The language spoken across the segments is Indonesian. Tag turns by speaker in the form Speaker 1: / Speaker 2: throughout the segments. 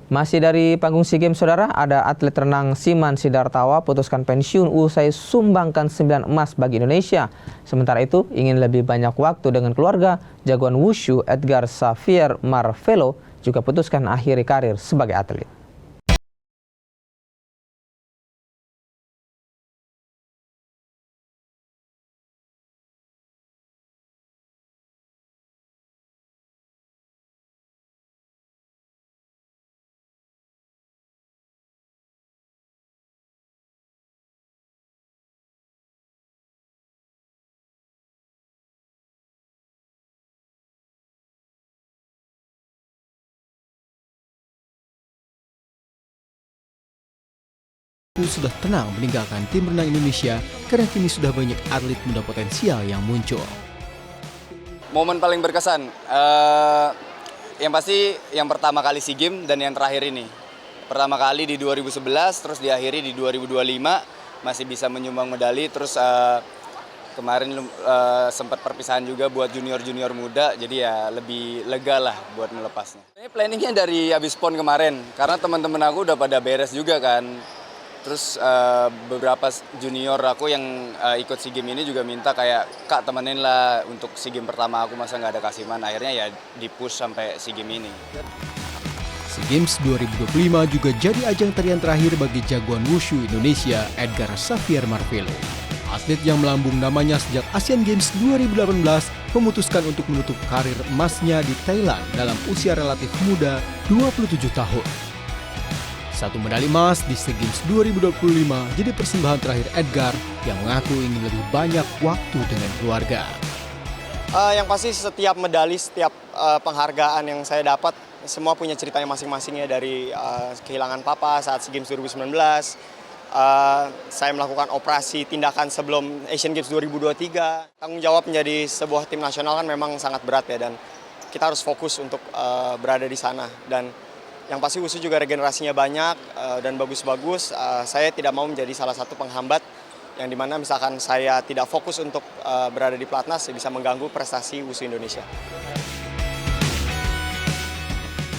Speaker 1: Masih dari panggung SEA Games, saudara, ada atlet renang Siman Sidartawa putuskan pensiun usai sumbangkan 9 emas bagi Indonesia. Sementara itu, ingin lebih banyak waktu dengan keluarga, jagoan wushu Edgar Xavier Marvelo juga putuskan akhiri karir sebagai atlet.
Speaker 2: Sudah tenang meninggalkan tim renang Indonesia karena kini sudah banyak atlet muda potensial yang muncul.
Speaker 3: Momen paling berkesan, yang pasti yang pertama kali SEA Games dan yang terakhir ini. Pertama kali di 2011, terus diakhiri di 2025, masih bisa menyumbang medali. Terus kemarin sempat perpisahan juga buat junior-junior muda, jadi ya lebih lega lah buat melepasnya. Ini planningnya dari habis PON kemarin, karena teman-teman aku udah pada beres juga kan. Terus beberapa junior aku yang ikut SEA Games ini juga minta kayak, Kak temenin lah untuk SEA Games pertama aku, masa nggak ada kasiman. Akhirnya ya di-push sampai SEA Games ini.
Speaker 2: SEA Games 2025 juga jadi ajang tarian terakhir bagi jagoan wushu Indonesia Edgar Xavier Marvelo. Atlet yang melambung namanya sejak Asian Games 2018 memutuskan untuk menutup karir emasnya di Thailand dalam usia relatif muda 27 tahun. 1 medali emas di SEA Games 2025 jadi persembahan terakhir Edgar yang mengaku ingin lebih banyak waktu dengan keluarga.
Speaker 4: Yang pasti setiap medali, setiap penghargaan yang saya dapat, semua punya ceritanya masing-masing ya, dari kehilangan papa saat SEA Games 2019, saya melakukan operasi tindakan sebelum Asian Games 2023. Tanggung jawab menjadi sebuah tim nasional kan memang sangat berat ya, dan kita harus fokus untuk berada di sana. Dan yang pasti wushu juga regenerasinya banyak dan bagus-bagus. Saya tidak mau menjadi salah satu penghambat yang dimana misalkan saya tidak fokus untuk berada di pelatnas, bisa mengganggu prestasi wushu Indonesia.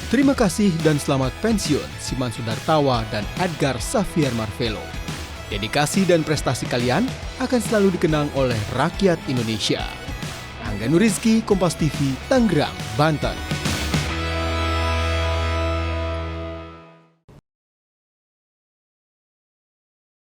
Speaker 2: Terima kasih dan selamat pensiun Siman Sidartawa dan Edgar Xavier Marvelo. Dedikasi dan prestasi kalian akan selalu dikenang oleh rakyat Indonesia. Angga Nurizki, Kompas TV, Tangerang, Banten.